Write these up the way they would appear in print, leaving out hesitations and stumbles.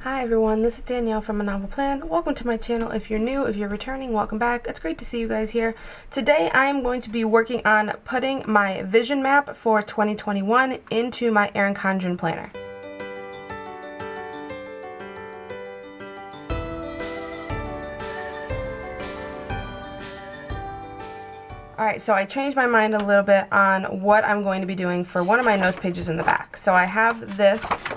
Hi everyone, this is Danielle from A Novel Plan. Welcome to my channel. If you're new, if you're returning, welcome back. It's great to see you guys here. Today I am going to be working on putting my vision map for 2021 into my Erin Condren planner. Alright, so I changed my mind a little bit on what I'm going to be doing for one of my notes pages in the back. So I have this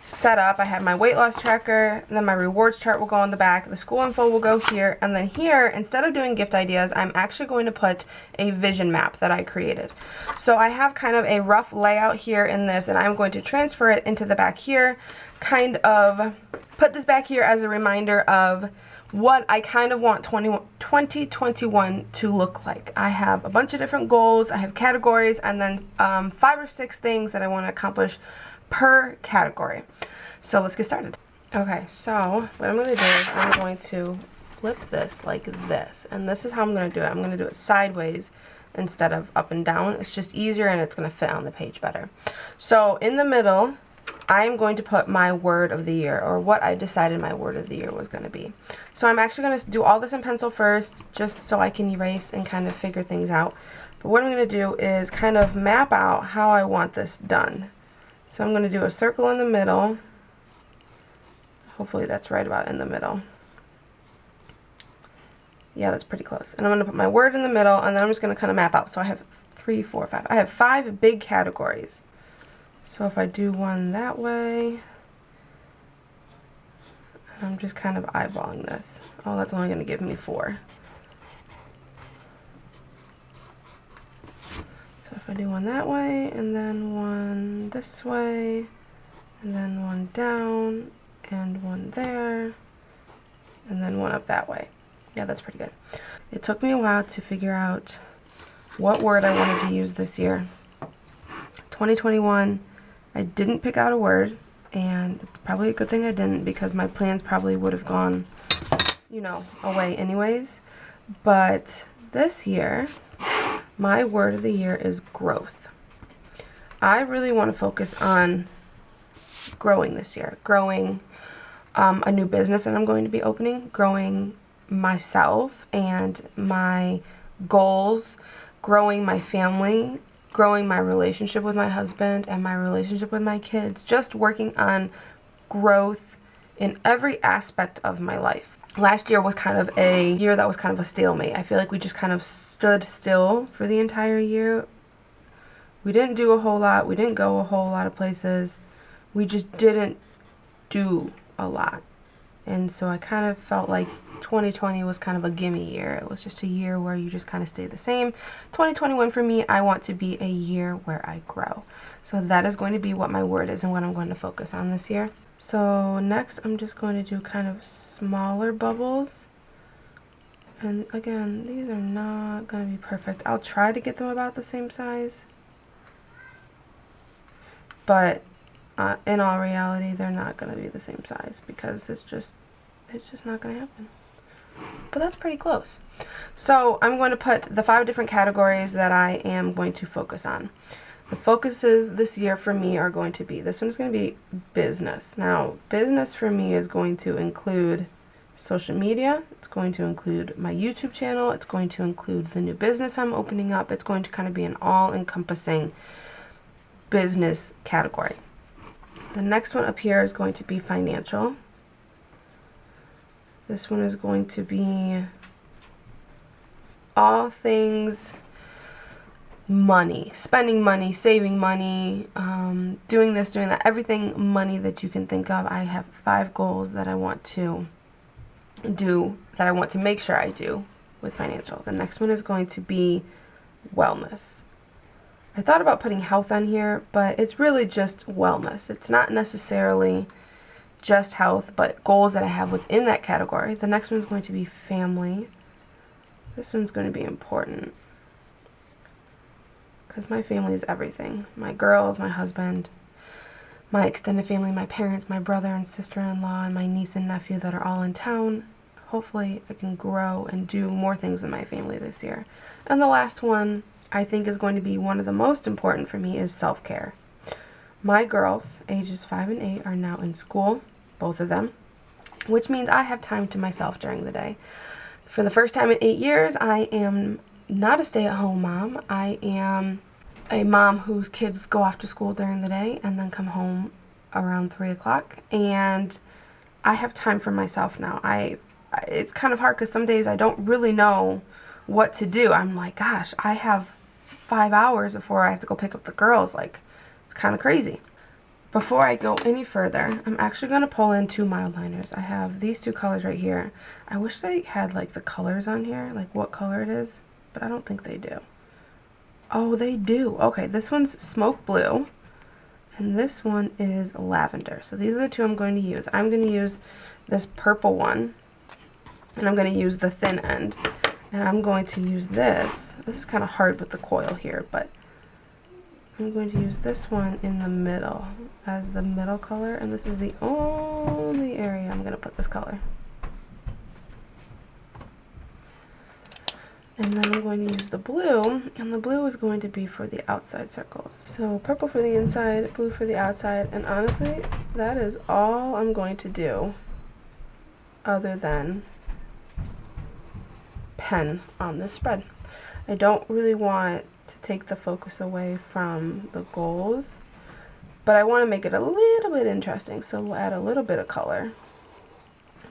set up. I have my weight loss tracker, then my rewards chart will go on the back, the school info will go here, and then here, instead of doing gift ideas, I'm actually going to put a vision map that I created. So I have kind of a rough layout here in this, and I'm going to transfer it into the back here, kind of put this back here as a reminder of what I kind of want 2021 to look like. I have a bunch of different goals, I have categories, and then 5 or 6 things that I want to accomplish per category. So let's get started. Okay, so what I'm going to do is I'm going to flip this like this, and this is how I'm going to do it. I'm going to do it sideways instead of up and down. It's just easier and it's going to fit on the page better. So in the middle, I'm going to put my word of the year, or what I decided my word of the year was going to be. So I'm actually going to do all this in pencil first, just so I can erase and kind of figure things out. But what I'm going to do is kind of map out how I want this done. So I'm going to do a circle in the middle. Hopefully that's right about in the middle. Yeah, that's pretty close. And I'm going to put my word in the middle, and then I'm just going to kind of map out. So I have 3, 4, 5. I have 5 big categories. So if I do one that way, I'm just kind of eyeballing this. Oh, that's only going to give me 4. So if I do one that way, and then one this way, and then one down, and one there, and then one up that way. Yeah, that's pretty good. It took me a while to figure out what word I wanted to use this year. 2021, I didn't pick out a word, and it's probably a good thing I didn't, because my plans probably would have gone, you know, away anyways. But this year, my word of the year is growth. I really want to focus on growing this year. Growing a new business that I'm going to be opening. Growing myself and my goals. Growing my family. Growing my relationship with my husband and my relationship with my kids. Just working on growth in every aspect of my life. Last year was kind of a year that was kind of a stalemate. I feel like we just kind of stood still for the entire year. We didn't do a whole lot. We didn't go a whole lot of places. We just didn't do a lot. And so I kind of felt like 2020 was kind of a gimme year. It was just a year where you just kind of stay the same. 2021 for me, I want to be a year where I grow. So that is going to be what my word is and what I'm going to focus on this year. So next I'm just going to do kind of smaller bubbles. And again, these are not going to be perfect. I'll try to get them about the same size. But in all reality, they're not going to be the same size, because it's just not going to happen. But that's pretty close. So I'm going to put the 5 different categories that I am going to focus on. The focuses this year for me are going to be, this one's going to be business. Now, business for me is going to include social media. It's going to include my YouTube channel. It's going to include the new business I'm opening up. It's going to kind of be an all-encompassing business category. The next one up here is going to be financial. This one is going to be all things money, spending money, saving money, doing this, doing that, everything money that you can think of. I have 5 goals that I want to do, that I want to make sure I do with financial. The next one is going to be wellness. I thought about putting health on here, but it's really just wellness. It's not necessarily just health, but goals that I have within that category. The next one is going to be family. This one's going to be important, because my family is everything. My girls, my husband, my extended family, my parents, my brother and sister-in-law, and my niece and nephew that are all in town. Hopefully I can grow and do more things in my family this year. And the last one I think is going to be one of the most important for me is self-care. My girls, ages 5 and 8, are now in school, both of them. which means I have time to myself during the day. For the first time in 8 years, I am not a stay-at-home mom. I am a mom whose kids go off to school during the day and then come home around 3 o'clock, and I have time for myself now. It's kind of hard because some days I don't really know what to do. I'm like, gosh, I have 5 hours before I have to go pick up the girls. Like, it's kind of crazy. Before I go any further, I'm actually going to pull in 2 mild liners. I have these 2 colors right here. I wish they had like the colors on here, like what color it is, but I don't think they do. Oh, they do. Okay, this one's smoke blue, and this one is lavender. So these are the 2 I'm going to use. I'm going to use this purple one, and I'm going to use the thin end. And I'm going to use this. This is kind of hard with the coil here, but I'm going to use this one in the middle as the middle color, and this is the only area I'm going to put this color. And then I'm going to use the blue, and the blue is going to be for the outside circles. So purple for the inside, blue for the outside, and honestly, that is all I'm going to do other than pen on this spread. I don't really want to take the focus away from the goals, but I want to make it a little bit interesting, so we'll add a little bit of color.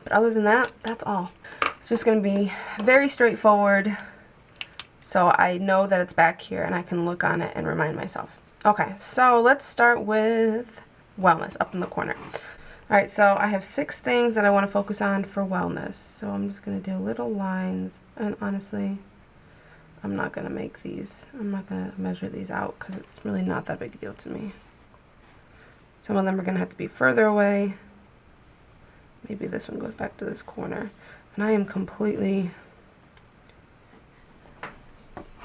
But other than that, that's all. It's just going to be very straightforward, so I know that it's back here and I can look on it and remind myself. Okay, so let's start with wellness up in the corner. Alright, so I have 6 things that I want to focus on for wellness. So I'm just going to do little lines, and honestly, I'm not going to make these. I'm not going to measure these out because it's really not that big a deal to me. Some of them are going to have to be further away. Maybe this one goes back to this corner. And I am completely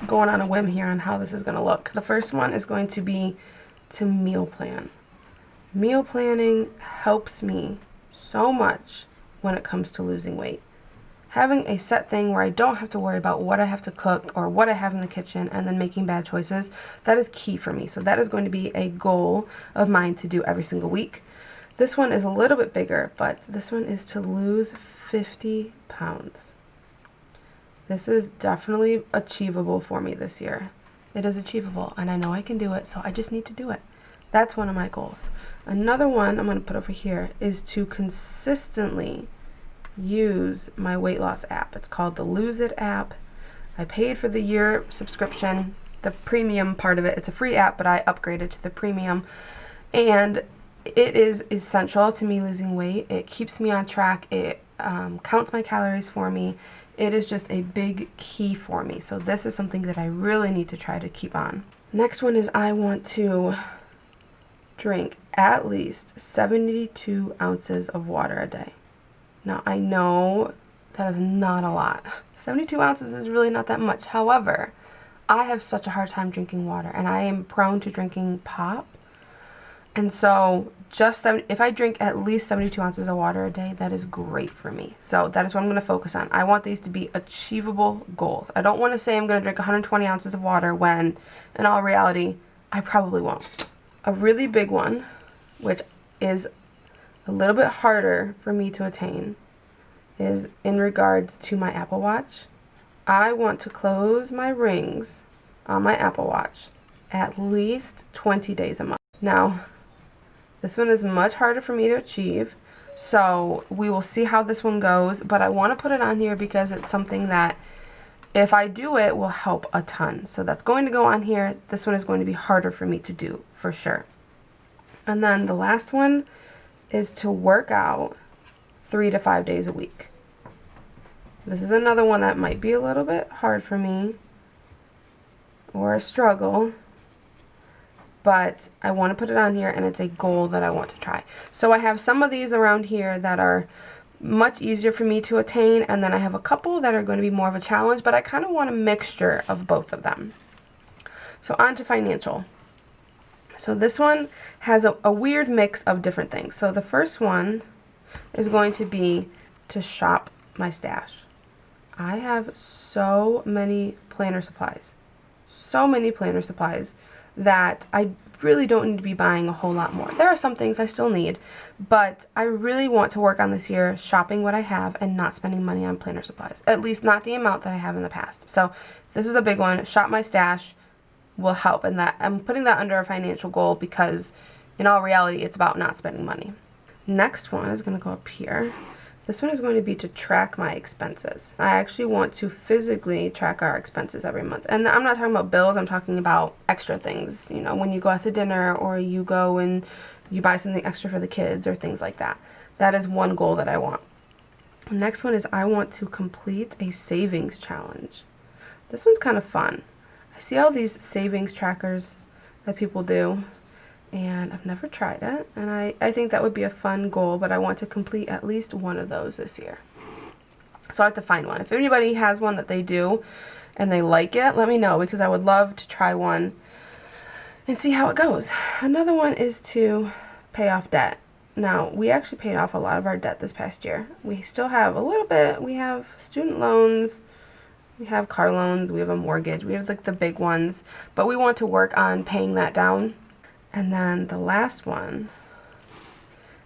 going on a whim here on how this is going to look. The first one is going to be to meal plan. Meal planning helps me so much when it comes to losing weight. Having a set thing where I don't have to worry about what I have to cook or what I have in the kitchen and then making bad choices, that is key for me. So that is going to be a goal of mine to do every single week. This one is a little bit bigger, but this one is to lose 50 pounds. This is definitely achievable for me this year. It is achievable, and I know I can do it, so I just need to do it. That's one of my goals. Another one I'm going to put over here is to consistently use my weight loss app. It's called the Lose It app. I paid for the year subscription, the premium part of it. It's a free app, but I upgraded to the premium, and it is essential to me losing weight. It keeps me on track. It counts my calories for me. It is just a big key for me. So this is something that I really need to try to keep on. Next one is I want to drink at least 72 ounces of water a day. Now, I know that is not a lot. 72 ounces is really not that much. However, I have such a hard time drinking water, and I am prone to drinking pop. And so if I drink at least 72 ounces of water a day, that is great for me. So that is what I'm going to focus on. I want these to be achievable goals. I don't want to say I'm going to drink 120 ounces of water when, in all reality, I probably won't. A really big one, which is a little bit harder for me to attain, is in regards to my Apple Watch. I want to close my rings on my Apple Watch at least 20 days a month. Now, this one is much harder for me to achieve, so we will see how this one goes, but I want to put it on here because it's something that if I do it will help a ton. So that's going to go on here. This one is going to be harder for me to do for sure. And then the last one is to work out 3 to 5 days a week. This is another one that might be a little bit hard for me or a struggle, but I want to put it on here, and it's a goal that I want to try. So I have some of these around here that are much easier for me to attain, and then I have a couple that are going to be more of a challenge, but I kind of want a mixture of both of them. So on to financial. So this one has a weird mix of different things. So the first one is going to be to shop my stash. I have so many planner supplies that I really don't need to be buying a whole lot more. There are some things I still need, but I really want to work on this year shopping what I have and not spending money on planner supplies. At least not the amount that I have in the past. So this is a big one. Shop my stash will help, and that I'm putting that under a financial goal because in all reality it's about not spending money. Next one is going to go up here. This one is going to be to track my expenses. I actually want to physically track our expenses every month. And I'm not talking about bills, I'm talking about extra things. You know, when you go out to dinner or you go and you buy something extra for the kids or things like that. That is one goal that I want. The next one is I want to complete a savings challenge. This one's kind of fun. I see all these savings trackers that people do, and I've never tried it, and I think that would be a fun goal, but I want to complete at least one of those this year. So I have to find one. If anybody has one that they do and they like it, let me know, because I would love to try one and see how it goes. Another one is to pay off debt. Now, we actually paid off a lot of our debt this past year. We still have a little bit. We have student loans, we have car loans, we have a mortgage, we have like the big ones, but we want to work on paying that down. And then the last one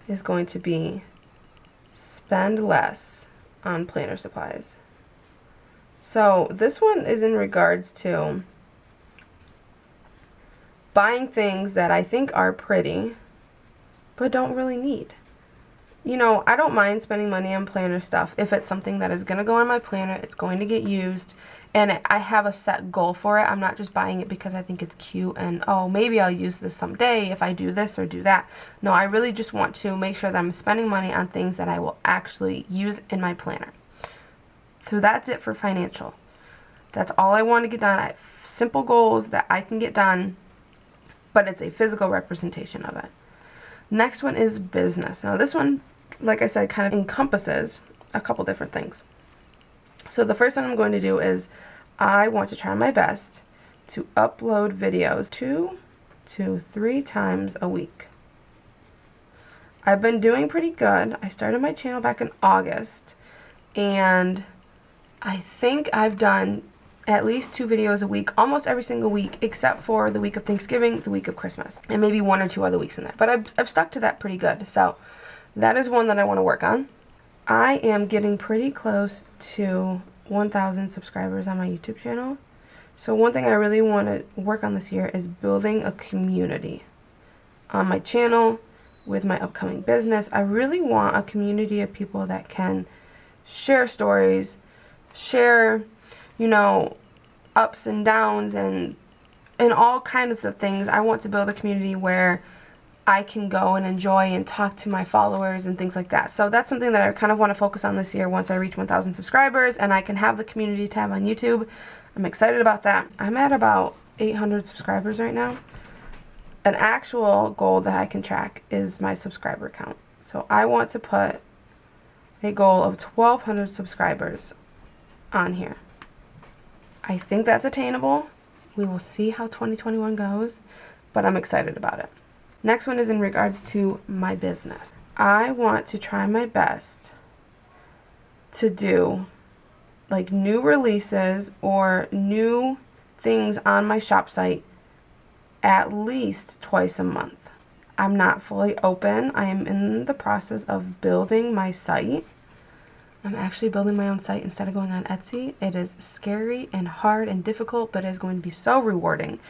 is going to be spend less on planner supplies. So this one is in regards to buying things that I think are pretty but don't really need. You know, I don't mind spending money on planner stuff if it's something that is going to go on my planner, it's going to get used, and I have a set goal for it. I'm not just buying it because I think it's cute and, oh, maybe I'll use this someday if I do this or do that. No, I really just want to make sure that I'm spending money on things that I will actually use in my planner. So that's it for financial. That's all I want to get done. I have simple goals that I can get done, but it's a physical representation of it. Next one is business. Now this one, like I said, kind of encompasses a couple different things. So the first one I'm going to do is I want to try my best to upload videos 2 to 3 times a week. I've been doing pretty good. I started my channel back in August, and I think I've done at least 2 videos a week, almost every single week, except for the week of Thanksgiving, the week of Christmas, and maybe 1 or 2 other weeks in there. But I've stuck to that pretty good. So that is one that I want to work on. I am getting pretty close to 1,000 subscribers on my YouTube channel. So one thing I really want to work on this year is building a community on my channel with my upcoming business. I really want a community of people that can share stories, share, you know, ups and downs and all kinds of things. I want to build a community where I can go and enjoy and talk to my followers and things like that. So that's something that I kind of want to focus on this year once I reach 1,000 subscribers and I can have the community tab on YouTube. I'm excited about that. I'm at about 800 subscribers right now. An actual goal that I can track is my subscriber count. So I want to put a goal of 1,200 subscribers on here. I think that's attainable. We will see how 2021 goes, but I'm excited about it. Next one is in regards to my business. I want to try my best to do like new releases or new things on my shop site at least twice a month. I'm not fully open. I am in the process of building my site. I'm actually building my own site instead of going on Etsy. It is scary and hard and difficult, but it is going to be so rewarding.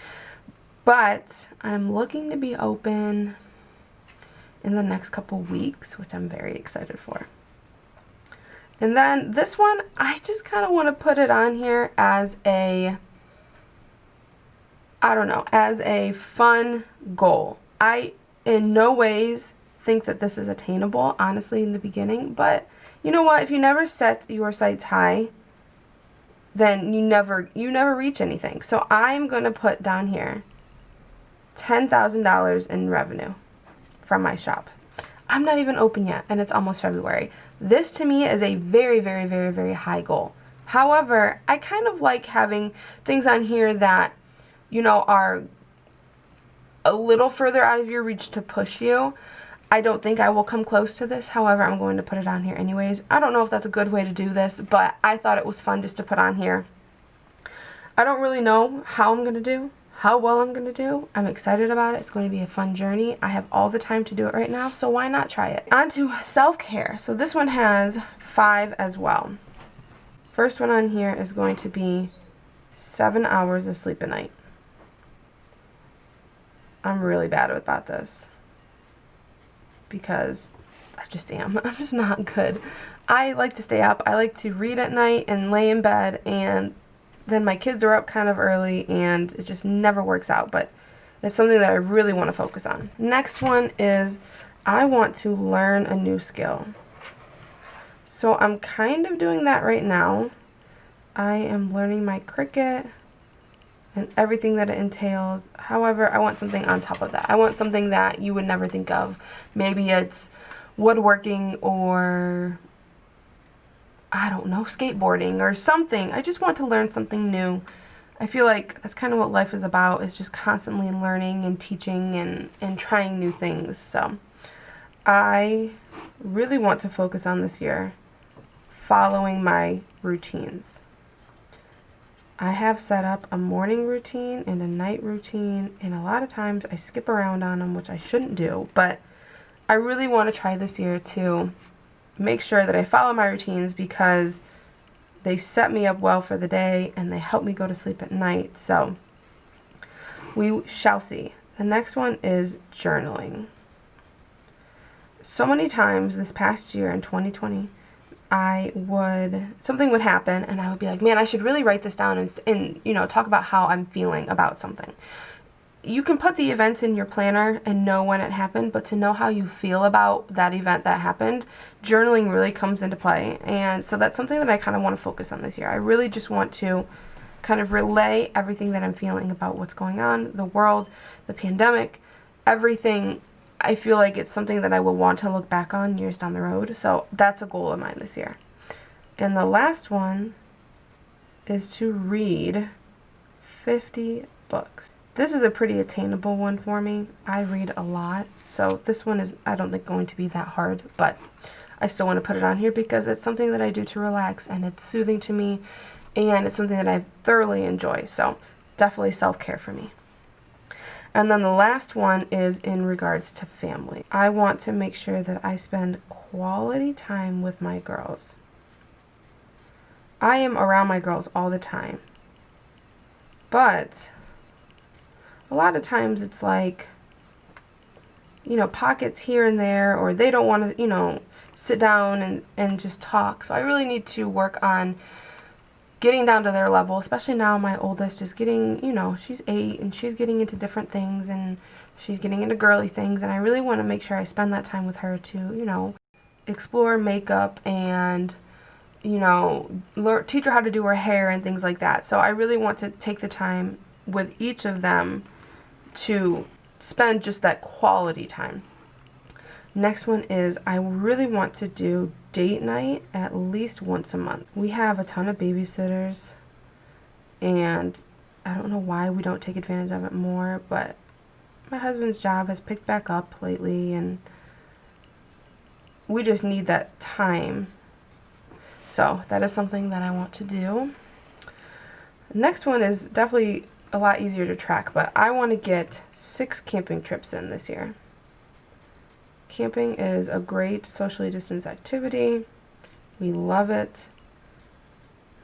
But I'm looking to be open in the next couple weeks, which I'm very excited for. And then this one, I just kind of want to put it on here as a, I don't know, as a fun goal. I in no ways think that this is attainable, honestly, in the beginning. But you know what? If you never set your sights high, then you never reach anything. So I'm going to put down here $10,000 in revenue from my shop. I'm not even open yet, and it's almost February. This to me is a very, very, very, very high goal. However, I kind of like having things on here that, you know, are a little further out of your reach to push you. I don't think I will come close to this. However, I'm going to put it on here anyways. I don't know if that's a good way to do this, but I thought it was fun just to put on here. I don't really know how I'm going to do, how well I'm going to do. I'm excited about it. It's going to be a fun journey. I have all the time to do it right now, so why not try it? On to self-care. So this one has 5 as well. First one on here is going to be 7 hours of sleep a night. I'm really bad about this because I just am. I'm just not good. I like to stay up. I like to read at night and lay in bed, and then my kids are up kind of early, and it just never works out, but it's something that I really want to focus on. Next one is I want to learn a new skill. So I'm kind of doing that right now. I am learning my Cricut and everything that it entails. However, I want something on top of that. I want something that you would never think of. Maybe it's woodworking, or I don't know, skateboarding or something. I just want to learn something new. I feel like that's kind of what life is about, is just constantly learning and teaching and trying new things. So I really want to focus on this year following my routines. I have set up a morning routine and a night routine, and a lot of times I skip around on them, which I shouldn't do, but I really want to try this year to make sure that I follow my routines, because they set me up well for the day and they help me go to sleep at night. So we shall see. The next one is journaling. So many times this past year in 2020, something would happen and I would be like, man, I should really write this down and you know, talk about how I'm feeling about something. You can put the events in your planner and know when it happened, but to know how you feel about that event that happened, journaling really comes into play. And so that's something that I kind of want to focus on this year. I really just want to kind of relay everything that I'm feeling about what's going on, the world, the pandemic, everything. I feel like it's something that I will want to look back on years down the road. So that's a goal of mine this year. And the last one is to read 50 books. This is a pretty attainable one for me. I read a lot, so this one is, I don't think, going to be that hard, but I still want to put it on here because it's something that I do to relax, and it's soothing to me, and it's something that I thoroughly enjoy, so definitely self-care for me. And then the last one is in regards to family. I want to make sure that I spend quality time with my girls. I am around my girls all the time, but a lot of times it's like, you know, pockets here and there, or they don't want to, you know, sit down and just talk. So I really need to work on getting down to their level, especially now my oldest is getting, you know, she's 8 and she's getting into different things and she's getting into girly things, and I really want to make sure I spend that time with her to, you know, explore makeup and, you know, teach her how to do her hair and things like that. So I really want to take the time with each of them to spend just that quality time. Next one is I really want to do date night at least once a month. We have a ton of babysitters, and I don't know why we don't take advantage of it more, but my husband's job has picked back up lately, and we just need that time. So that is something that I want to do. Next one is definitely a lot easier to track, but I want to get 6 camping trips in this year. Camping is a great socially distanced activity. We love it.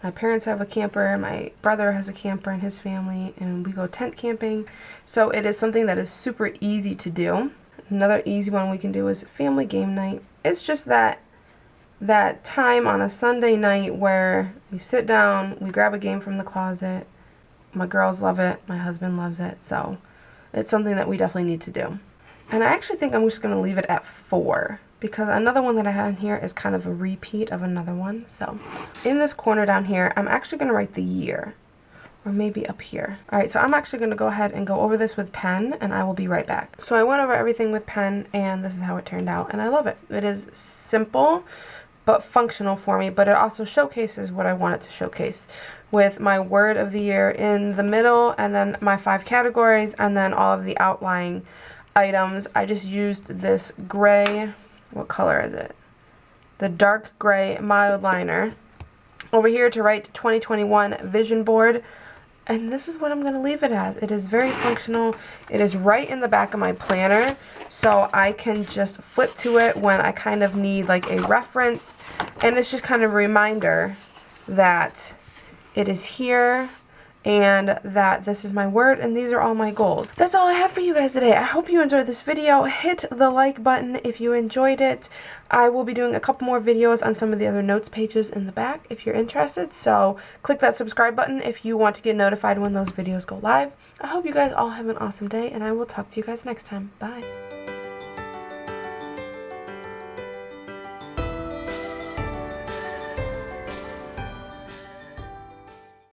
My parents have a camper, my brother has a camper in his family, and we go tent camping. So it is something that is super easy to do. Another easy one we can do is family game night. It's just that time on a Sunday night where we sit down, we grab a game from the closet. My girls love it, my husband loves it, so it's something that we definitely need to do. And I actually think I'm just going to leave it at 4, because another one that I had in here is kind of a repeat of another one. So in this corner down here, I'm actually going to write the year, or maybe up here. Alright, so I'm actually going to go ahead and go over this with pen, and I will be right back. So I went over everything with pen, and this is how it turned out, and I love it. It is simple but functional for me, but it also showcases what I want it to showcase, with my word of the year in the middle, and then my 5 categories, and then all of the outlying items. I just used this gray, what color is it? The dark gray mild liner over here to write 2021 vision board. And this is what I'm going to leave it as. It is very functional. It is right in the back of my planner, so I can just flip to it when I kind of need like a reference. And it's just kind of a reminder that it is here and that this is my word and these are all my goals. That's all I have for you guys today. I hope you enjoyed this video. Hit the like button if you enjoyed it. I will be doing a couple more videos on some of the other notes pages in the back if you're interested. So click that subscribe button if you want to get notified when those videos go live. I hope you guys all have an awesome day, and I will talk to you guys next time. Bye.